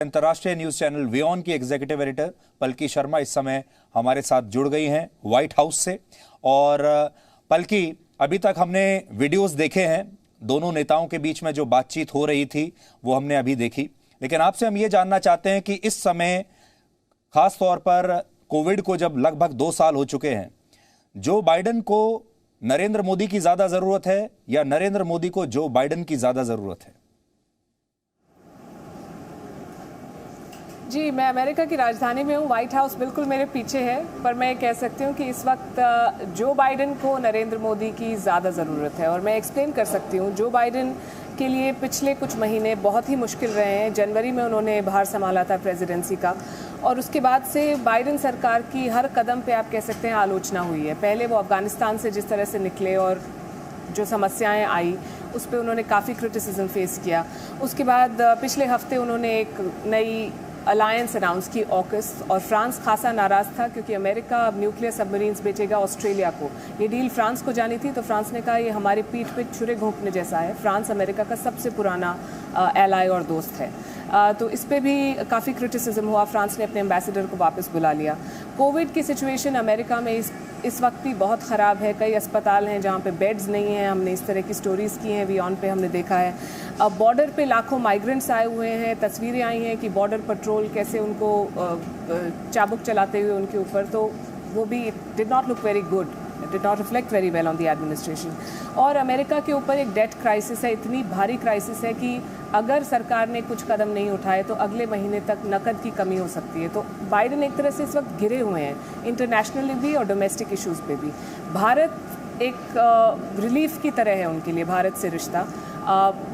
अंतर्राष्ट्रीय news channel WION की executive editor पलकी शर्मा इस समय हमारे साथ जुड़ गई हैं व्हाइट हाउस से। और पलकी, अभी तक हमने वीडियोस देखे हैं, दोनों नेताओं के बीच में जो बातचीत हो रही थी वो हमने अभी देखी, लेकिन आपसे हम ये जानना चाहते हैं कि इस समय खास तौर पर कोविड को जब लगभग 2 साल हो चुके हैं, जो बाइडेन को नरेंद्र मोदी की ज्यादा जरूरत है या नरेंद्र मोदी को जो बाइडेन की ज्यादा जरूरत है? जी, मैं अमेरिका की राजधानी में हूँ। व्हाइट हाउस बिल्कुल मेरे पीछे है, पर मैं कह सकती हूँ कि इस वक्त जो बाइडेन को नरेंद्र मोदी की ज़्यादा ज़रूरत है। और मैं एक्सप्लेन कर सकती हूँ, जो बाइडेन के लिए पिछले कुछ महीने बहुत ही मुश्किल रहे हैं। जनवरी में उन्होंने भार संभाला था प्रेसिडेंसी का, और उसके बाद से बाइडेन सरकार की हर कदम पे आप कह सकते हैं आलोचना हुई है। पहले वो अफ़गानिस्तान से जिस तरह से निकले और जो समस्याएं आई उस पर उन्होंने काफ़ी क्रिटिसिज्म फेस किया। उसके बाद पिछले हफ्ते उन्होंने एक नई अलायंस अनाउंस की ऑकस, और फ्रांस खासा नाराज़ था क्योंकि अमेरिका अब न्यूक्लियर सबमरीन्स बेचेगा ऑस्ट्रेलिया को। ये डील फ्रांस को जानी थी, तो फ्रांस ने कहा ये हमारे पीठ पे छुरे घोंपने जैसा है। फ्रांस अमेरिका का सबसे पुराना एलाय और दोस्त है। तो इस पे भी काफ़ी क्रिटिसिज्म हुआ। फ्रांस ने अपने एम्बेसडर को वापस बुला लिया। कोविड की सिचुएशन अमेरिका में इस वक्त भी बहुत ख़राब है। कई अस्पताल हैं जहाँ पे बेड्स नहीं हैं। हमने इस तरह की स्टोरीज़ की हैं, WION पे हमने देखा है। अब बॉर्डर पे लाखों माइग्रेंट्स आए हुए हैं। तस्वीरें आई हैं कि बॉर्डर पेट्रोल कैसे उनको चाबुक चलाते हुए उनके ऊपर, तो वो भी did not look very good, did not reflect very well on the administration। और अमेरिका के ऊपर एक डेट क्राइसिस है, इतनी भारी क्राइसिस है कि अगर सरकार ने कुछ कदम नहीं उठाए तो अगले महीने तक नकद की कमी हो सकती है। तो बाइडेन एक तरह से इस वक्त घिरे हुए हैं, इंटरनेशनली भी और डोमेस्टिक इश्यूज़ पे भी। भारत एक रिलीफ की तरह है उनके लिए, भारत से रिश्ता।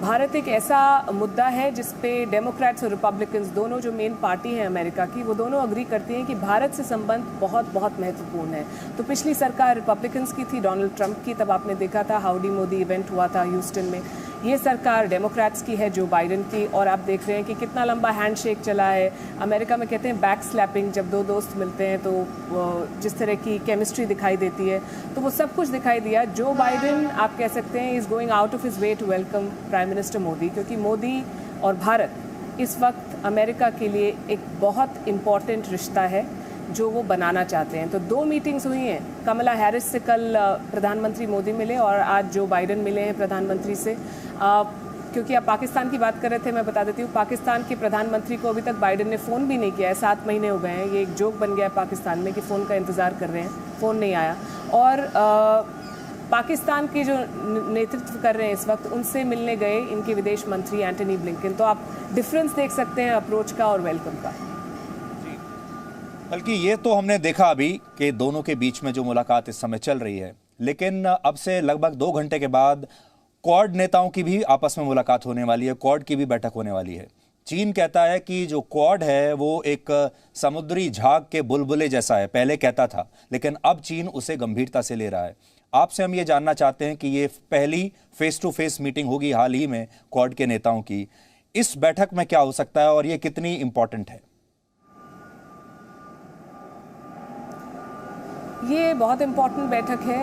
भारत एक ऐसा मुद्दा है जिस पे डेमोक्रेट्स और रिपब्लिकन्स, दोनों जो मेन पार्टी हैं अमेरिका की, वो दोनों अग्री करती हैं कि भारत से संबंध बहुत बहुत महत्वपूर्ण है। तो पिछली सरकार रिपब्लिकन्स की थी, डोनाल्ड ट्रंप की, तब आपने देखा था हाउडी मोदी इवेंट हुआ था ह्यूस्टन में। ये सरकार डेमोक्रेट्स की है, जो बाइडेन की, और आप देख रहे हैं कि कितना लंबा हैंडशेक चला है। अमेरिका में कहते हैं बैक स्लैपिंग, जब दो दोस्त मिलते हैं तो जिस तरह की केमिस्ट्री दिखाई देती है, तो वो सब कुछ दिखाई दिया। जो बाइडेन आप कह सकते हैं is going out of his way to welcome prime minister Modi, क्योंकि मोदी और भारत इस वक्त अमेरिका के लिए एक बहुत इम्पॉर्टेंट रिश्ता है जो वो बनाना चाहते हैं। तो 2 मीटिंग्स हुई हैं। कमला हैरिस से कल प्रधानमंत्री मोदी मिले और आज जो बाइडेन मिले हैं प्रधानमंत्री से। क्योंकि आप पाकिस्तान की बात कर रहे थे, मैं बता देती हूँ, पाकिस्तान के प्रधानमंत्री को अभी तक बाइडेन ने फ़ोन भी नहीं किया है। 7 महीने हो गए हैं। ये एक जोक बन गया है पाकिस्तान में कि फ़ोन का इंतज़ार कर रहे हैं, फ़ोन नहीं आया। और पाकिस्तान के जो नेतृत्व कर रहे हैं इस वक्त, उनसे मिलने गए इनके विदेश मंत्री एंटनी ब्लिंकन। तो आप डिफरेंस देख सकते हैं अप्रोच का और वेलकम का। बल्कि ये तो हमने देखा अभी कि दोनों के बीच में जो मुलाकात इस समय चल रही है, लेकिन अब से लगभग 2 घंटे के बाद क्वाड नेताओं की भी आपस में मुलाकात होने वाली है, क्वाड की भी बैठक होने वाली है। चीन कहता है कि जो क्वाड है वो एक समुद्री झाग के बुलबुले जैसा है, पहले कहता था, लेकिन अब चीन उसे गंभीरता से ले रहा है। आपसे हम ये जानना चाहते हैं कि ये पहली फेस टू फेस मीटिंग होगी हाल ही में क्वाड के नेताओं की। इस बैठक में क्या हो सकता है और ये कितनी इंपॉर्टेंट है? ये बहुत इम्पॉर्टेंट बैठक है।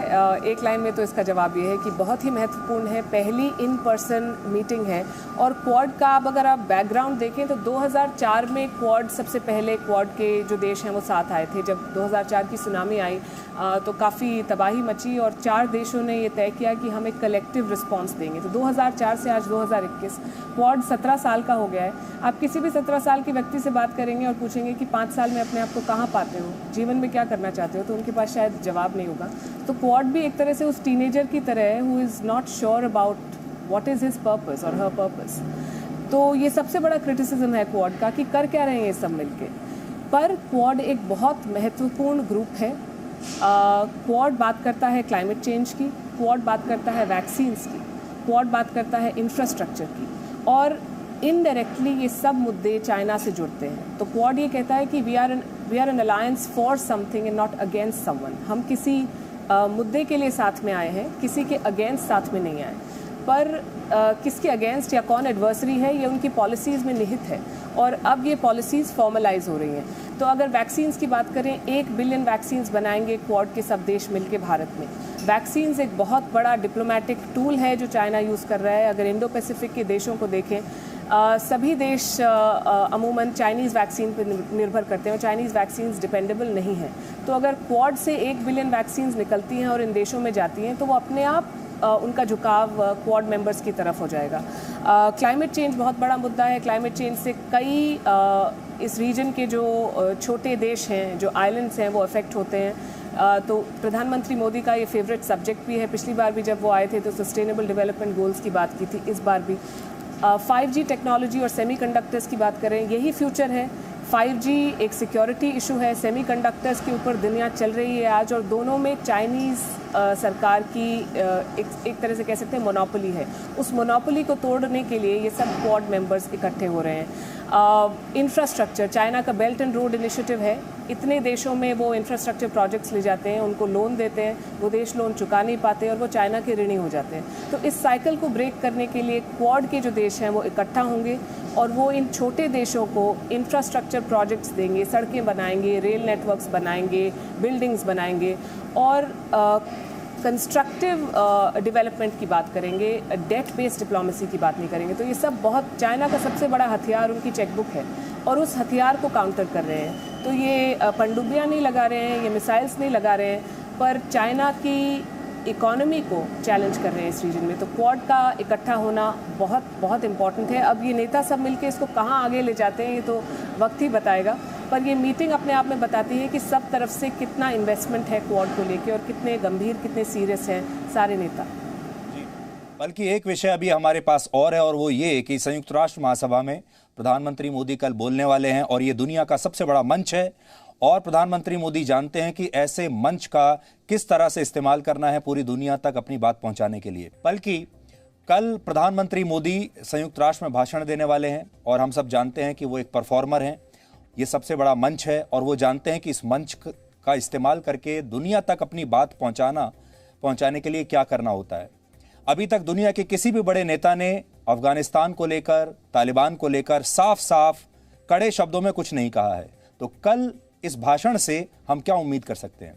एक लाइन में तो इसका जवाब ये है कि बहुत ही महत्वपूर्ण है। पहली इन पर्सन मीटिंग है। और क्वाड का अगर आप बैकग्राउंड देखें तो 2004 में क्वाड, सबसे पहले क्वाड के जो देश हैं वो साथ आए थे। जब 2004 की सुनामी आई तो काफ़ी तबाही मची और 4 देशों ने ये तय किया कि हम एक कलेक्टिव रिस्पांस देंगे। तो 2004 से आज 2021 क्वाड 17 साल का हो गया है। आप किसी भी 17 साल के व्यक्ति से बात करेंगे और पूछेंगे कि 5 साल में अपने आप को कहाँ पाते हो, जीवन में क्या करना चाहते हो, तो उनके पास शायद जवाब नहीं होगा। तो क्वाड भी एक तरह से उस टीनेजर की तरह है who is not sure about what is his purpose और हर पर्पस। तो ये सबसे बड़ा क्रिटिसिज्म है क्वाड का कि कर क्या रहे हैं ये सब मिलके। पर क्वाड एक बहुत महत्वपूर्ण ग्रुप है। क्वाड बात करता है क्लाइमेट चेंज की, क्वाड बात करता है वैक्सीन्स की, क्वाड बात करता है इंफ्रास्ट्रक्चर की, और इनडायरेक्टली ये सब मुद्दे चाइना से जुड़ते हैं। तो क्वाड ये कहता है कि we are an alliance for something and not against someone. हम किसी मुद्दे के लिए साथ में आए हैं, किसी के अगेंस्ट साथ में नहीं आए। पर किसके अगेंस्ट या कौन एडवर्सरी है ये उनकी पॉलिसीज़ में निहित है, और अब ये पॉलिसीज़ फॉर्मलाइज हो रही हैं। तो अगर वैक्सीन्स की बात करें, 1 बिलियन वैक्सीन्स बनाएंगे क्वाड के सब देश मिलके भारत में। वैक्सीन्स एक बहुत बड़ा डिप्लोमेटिक टूल है जो चाइना यूज़ कर रहा है। अगर इंडो पैसिफिक के देशों को देखें, सभी देश अमूमन चाइनीज़ वैक्सीन पर निर्भर करते हैं और चाइनीज़ वैक्सीन्स डिपेंडेबल नहीं हैं। तो अगर क्वाड से 1 बिलियन वैक्सीन्स निकलती हैं और इन देशों में जाती हैं तो वो अपने आप उनका झुकाव क्वाड मेंबर्स की तरफ हो जाएगा। क्लाइमेट चेंज बहुत बड़ा मुद्दा है। क्लाइमेट चेंज से कई इस रीजन के जो छोटे देश हैं, जो आइलैंड्स हैं, वो अफेक्ट होते हैं। तो प्रधानमंत्री मोदी का ये फेवरेट सब्जेक्ट भी है। पिछली बार भी जब वो आए थे तो सस्टेनेबल डेवलपमेंट गोल्स की बात की थी, इस बार भी 5G टेक्नोलॉजी और सेमीकंडक्टर्स की बात करें, यही फ्यूचर है। 5G एक सिक्योरिटी इशू है, सेमीकंडक्टर्स के ऊपर दुनिया चल रही है आज, और दोनों में चाइनीज़ सरकार की एक तरह से कह सकते हैं मोनोपोली है। उस मोनोपोली को तोड़ने के लिए ये सब क्वाड मेंबर्स इकट्ठे हो रहे हैं। इंफ्रास्ट्रक्चर, चाइना का बेल्ट एंड रोड इनिशिएटिव है। इतने देशों में वो इंफ्रास्ट्रक्चर प्रोजेक्ट्स ले जाते हैं, उनको लोन देते हैं, वो देश लोन चुका नहीं पाते और वो चाइना के ऋणी हो जाते हैं। तो इस साइकिल को ब्रेक करने के लिए क्वाड के जो देश हैं वो इकट्ठा होंगे और वो इन छोटे देशों को इंफ्रास्ट्रक्चर प्रोजेक्ट्स देंगे, सड़कें बनाएंगे, रेल नेटवर्क्स बनाएंगे, बिल्डिंग्स बनाएंगे और कंस्ट्रक्टिव डेवलपमेंट की बात करेंगे, डेट बेस्ड डिप्लोमेसी की बात नहीं करेंगे। तो ये सब बहुत, चाइना का सबसे बड़ा हथियार उनकी चेकबुक है और उस हथियार को काउंटर कर रहे हैं। तो ये पनडुब्बियाँ नहीं लगा रहे हैं, ये मिसाइल्स नहीं लगा रहे हैं, पर चाइना की इकोनॉमी को चैलेंज कर रहे हैं इस रीजन में। तो क्वाड का इकट्ठा होना बहुत बहुत इम्पॉर्टेंट है। अब ये नेता सब मिलकर इसको कहाँ आगे ले जाते हैं ये तो वक्त ही बताएगा, पर ये मीटिंग अपने आप में बताती है कि सब तरफ से कितना इन्वेस्टमेंट है क्वाड को लेके और कितने गंभीर, कितने सीरियस हैं सारे नेता। बल्कि एक विषय अभी हमारे पास और है और वो ये कि संयुक्त राष्ट्र महासभा में प्रधानमंत्री मोदी कल बोलने वाले हैं और ये दुनिया का सबसे बड़ा मंच है और प्रधानमंत्री मोदी जानते हैं कि ऐसे मंच का किस तरह से इस्तेमाल करना है पूरी दुनिया तक अपनी बात पहुंचाने के लिए। बल्कि कल प्रधानमंत्री मोदी संयुक्त राष्ट्र में भाषण देने वाले हैं और हम सब जानते हैं कि वो एक परफॉर्मर हैं। ये सबसे बड़ा मंच है और वो जानते हैं कि इस मंच का इस्तेमाल करके दुनिया तक अपनी बात पहुंचाने के लिए क्या करना होता है। अभी तक दुनिया के किसी भी बड़े नेता ने अफगानिस्तान को लेकर, तालिबान को लेकर साफ साफ कड़े शब्दों में कुछ नहीं कहा है। तो कल इस भाषण से हम क्या उम्मीद कर सकते हैं?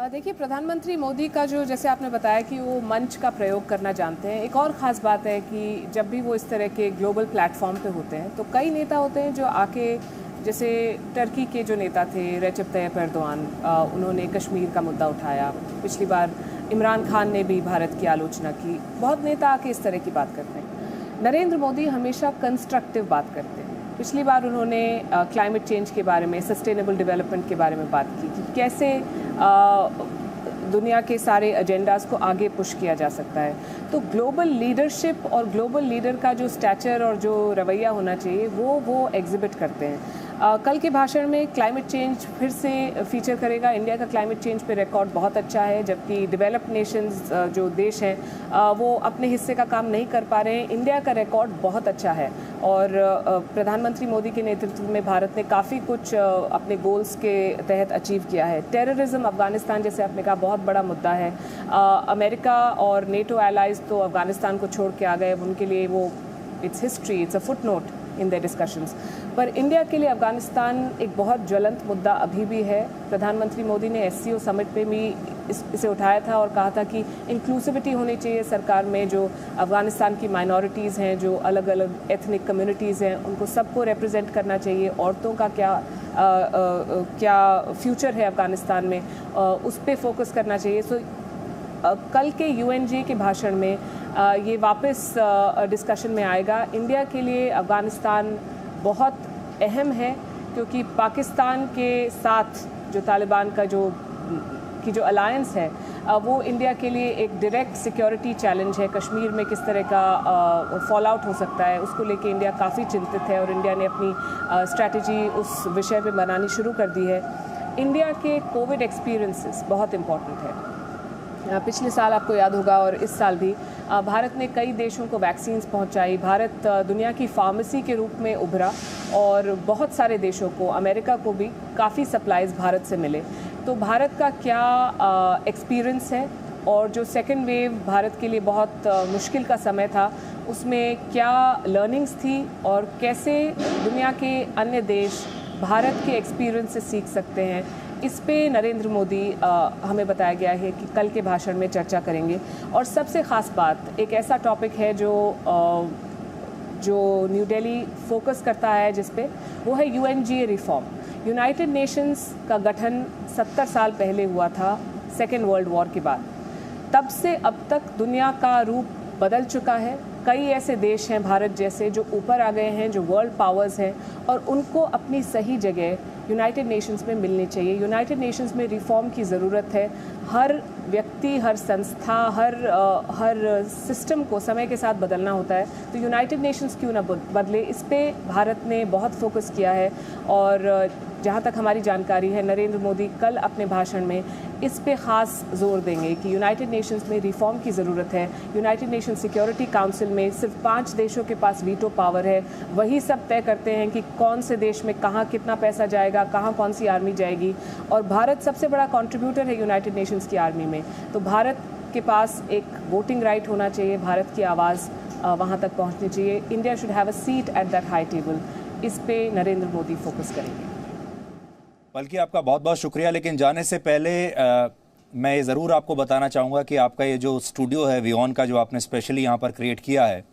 देखिए, प्रधानमंत्री मोदी का जो, जैसे आपने बताया कि वो मंच का प्रयोग करना जानते हैं। एक और ख़ास बात है कि जब भी वो इस तरह के ग्लोबल प्लेटफॉर्म पे होते हैं तो कई नेता होते हैं जो आके, जैसे टर्की के जो नेता थे रेसिप तैयप एर्दोआन, उन्होंने कश्मीर का मुद्दा उठाया। पिछली बार इमरान खान ने भी भारत की आलोचना की। बहुत नेता आके इस तरह की बात करते हैं। नरेंद्र मोदी हमेशा कंस्ट्रक्टिव बात करते हैं। पिछली बार उन्होंने क्लाइमेट चेंज के बारे में, सस्टेनेबल डेवलपमेंट के बारे में बात की कि कैसे दुनिया के सारे एजेंडाज़ को आगे पुश किया जा सकता है। तो ग्लोबल लीडरशिप और ग्लोबल लीडर का जो स्टैचर और जो रवैया होना चाहिए वो एग्जिबिट करते हैं। कल के भाषण में क्लाइमेट चेंज फिर से फीचर करेगा। इंडिया का क्लाइमेट चेंज पे रिकॉर्ड बहुत अच्छा है, जबकि डेवलप्ड नेशंस जो देश हैं वो अपने हिस्से का काम नहीं कर पा रहे हैं। इंडिया का रिकॉर्ड बहुत अच्छा है और प्रधानमंत्री मोदी के नेतृत्व में भारत ने काफ़ी कुछ अपने गोल्स के तहत अचीव किया है। टेररिज्म, अफगानिस्तान जैसे आपने कहा, बहुत बड़ा मुद्दा है। अमेरिका और नेटो एलाइज तो अफगानिस्तान को छोड़ के आ गए। उनके लिए वो it's history, it's a foot note in their discussions. पर इंडिया के लिए अफगानिस्तान एक बहुत ज्वलंत मुद्दा अभी भी है। प्रधानमंत्री मोदी ने SCO समिट पे भी इसे उठाया था और कहा था कि इंक्लूसिविटी होनी चाहिए सरकार में। जो अफगानिस्तान की माइनॉरिटीज़ हैं, जो अलग अलग एथनिक कम्युनिटीज़ हैं, उनको सबको रिप्रेजेंट करना चाहिए। औरतों का क्या फ्यूचर है अफगानिस्तान में, उस पर फोकस करना चाहिए। सो कल के UNGA के भाषण में ये वापस डिस्कशन में आएगा। इंडिया के लिए अफगानिस्तान बहुत अहम है क्योंकि पाकिस्तान के साथ जो तालिबान का जो अलायंस है वो इंडिया के लिए एक डायरेक्ट सिक्योरिटी चैलेंज है। कश्मीर में किस तरह का फॉल आउट हो सकता है, उसको लेके इंडिया काफ़ी चिंतित है और इंडिया ने अपनी स्ट्रैटेजी उस विषय पे बनानी शुरू कर दी है। इंडिया के कोविड एक्सपीरियंसेस बहुत इम्पॉर्टेंट है। पिछले साल आपको याद होगा और इस साल भी भारत ने कई देशों को वैक्सीन्स पहुंचाई। भारत दुनिया की फार्मेसी के रूप में उभरा और बहुत सारे देशों को, अमेरिका को भी काफ़ी सप्लाईज भारत से मिले। तो भारत का क्या एक्सपीरियंस है और जो सेकेंड वेव भारत के लिए बहुत मुश्किल का समय था, उसमें क्या लर्निंग्स थी और कैसे दुनिया के अन्य देश भारत के एक्सपीरियंस से सीख सकते हैं। इस पे नरेंद्र मोदी हमें बताया गया है कि कल के भाषण में चर्चा करेंगे। और सबसे ख़ास बात, एक ऐसा टॉपिक है जो न्यू दिल्ली फोकस करता है जिस पे, वो है UNGA रिफॉर्म। यूनाइटेड नेशंस का गठन 70 साल पहले हुआ था, सेकेंड वर्ल्ड वॉर के बाद। तब से अब तक दुनिया का रूप बदल चुका है। कई ऐसे देश हैं भारत जैसे जो ऊपर आ गए हैं, जो वर्ल्ड पावर्स हैं, और उनको अपनी सही जगह यूनाइटेड नेशंस में मिलनी चाहिए। यूनाइटेड नेशंस में रिफॉर्म की ज़रूरत है। हर व्यक्ति, हर संस्था, हर सिस्टम को समय के साथ बदलना होता है, तो यूनाइटेड नेशंस क्यों ना बदले। इस पे भारत ने बहुत फोकस किया है और जहाँ तक हमारी जानकारी है, नरेंद्र मोदी कल अपने भाषण में इस पे ख़ास जोर देंगे कि यूनाइटेड नेशंस में रिफॉर्म की ज़रूरत है। यूनाइटेड नेशन सिक्योरिटी काउंसिल में सिर्फ 5 देशों के पास वीटो पावर है। वही सब तय करते हैं कि कौन से देश में कहाँ कितना पैसा जाएगा, कहाँ कौन सी आर्मी जाएगी। और भारत सबसे बड़ा कंट्रीब्यूटर है यूनाइटेड नेशंस की आर्मी में, तो भारत के पास एक वोटिंग राइट होना चाहिए। भारत की आवाज़ वहाँ तक पहुँचनी चाहिए। India should have a seat at that high table. इस पे नरेंद्र मोदी फोकस करेंगे। बल्कि आपका बहुत बहुत शुक्रिया, लेकिन जाने से पहले मैं ये ज़रूर आपको बताना चाहूँगा कि आपका ये जो स्टूडियो है वियॉन का, जो आपने स्पेशली यहाँ पर क्रिएट किया है,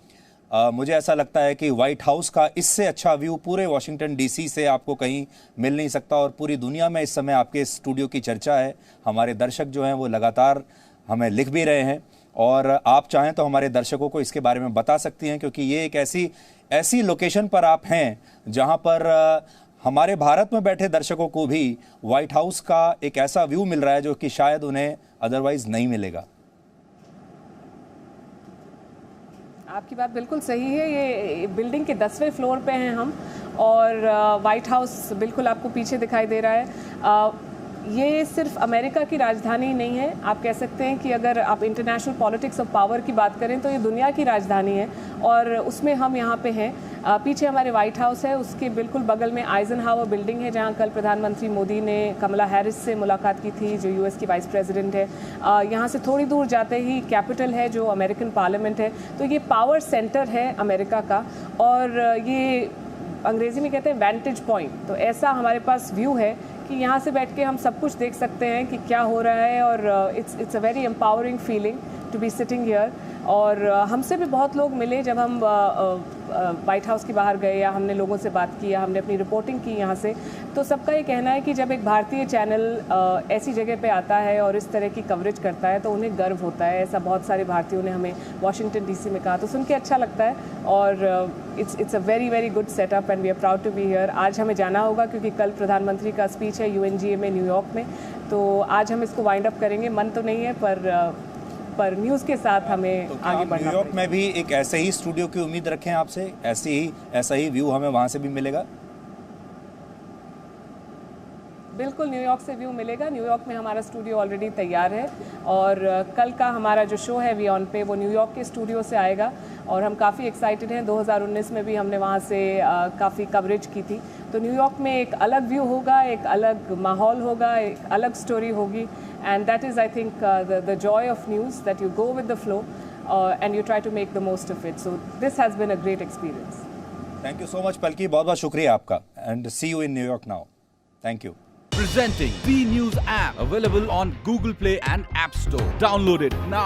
मुझे ऐसा लगता है कि वाइट हाउस का इससे अच्छा व्यू पूरे वॉशिंगटन DC से आपको कहीं मिल नहीं सकता। और पूरी दुनिया में इस समय आपके स्टूडियो की चर्चा है। हमारे दर्शक जो हैं वो लगातार हमें लिख भी रहे हैं, और आप चाहें तो हमारे दर्शकों को इसके बारे में बता सकती हैं, क्योंकि ये एक ऐसी लोकेशन पर आप हैं जहाँ पर हमारे भारत में बैठे दर्शकों को भी व्हाइट हाउस का एक ऐसा व्यू मिल रहा है जो कि शायद उन्हें अदरवाइज नहीं मिलेगा। आपकी बात बिल्कुल सही है। ये बिल्डिंग के 10वें फ्लोर पे हैं हम, और व्हाइट हाउस बिल्कुल आपको पीछे दिखाई दे रहा है। ये सिर्फ अमेरिका की राजधानी नहीं है। आप कह सकते हैं कि अगर आप इंटरनेशनल पॉलिटिक्स ऑफ पावर की बात करें तो ये दुनिया की राजधानी है, और उसमें हम यहाँ पे हैं। पीछे हमारे व्हाइट हाउस है, उसके बिल्कुल बगल में आइजनहावर बिल्डिंग है, जहाँ कल प्रधानमंत्री मोदी ने कमला हैरिस से मुलाकात की थी, जो US की वाइस प्रेसिडेंट है। यहाँ से थोड़ी दूर जाते ही कैपिटल है, जो अमेरिकन पार्लियामेंट है। तो ये पावर सेंटर है अमेरिका का, और ये अंग्रेजी में कहते हैं वैंटेज पॉइंट। तो ऐसा हमारे पास व्यू है कि यहाँ से बैठ के हम सब कुछ देख सकते हैं कि क्या हो रहा है, और it's a very empowering feeling to be sitting here. और हमसे भी बहुत लोग मिले जब हम व्हाइट हाउस के बाहर गए, या हमने लोगों से बात की, या हमने अपनी रिपोर्टिंग की यहाँ से। तो सबका ये कहना है कि जब एक भारतीय चैनल ऐसी जगह पे आता है और इस तरह की कवरेज करता है तो उन्हें गर्व होता है। ऐसा बहुत सारे भारतीयों ने हमें वॉशिंगटन DC में कहा, तो सुन के अच्छा लगता है। और it's a very very good setup and we are proud to be here. आज हमें जाना होगा क्योंकि कल प्रधानमंत्री का स्पीच है UNGA में, न्यूयॉर्क में। तो आज हम इसको वाइंड अप करेंगे। मन तो नहीं है, पर न्यूज़ के साथ हमें तो आगे बढ़ना न्यूयॉर्क पड़ेगा। में भी एक ऐसे ही स्टूडियो की उम्मीद रखें आपसे, ऐसा ही व्यू हमें वहाँ से भी मिलेगा? बिल्कुल न्यूयॉर्क से व्यू मिलेगा। न्यूयॉर्क में हमारा स्टूडियो ऑलरेडी तैयार है, और कल का हमारा जो शो है वियॉन पे, वो न्यूयॉर्क के स्टूडियो से आएगा, और हम काफ़ी एक्साइटेड हैं। 2019 में भी हमने वहाँ से काफ़ी कवरेज की थी। तो न्यूयॉर्क में एक अलग व्यू होगा, एक अलग माहौल होगा, एक अलग स्टोरी होगी। And that is I think the joy of news, that you go with the flow and you try to make the most of it. So this has been a great experience. Thank you so much Palki, बहुत बहुत शुक्रिया आपका, and see you in New York now. Thank you. Presenting V News app, available on Google Play and App Store. Download it now.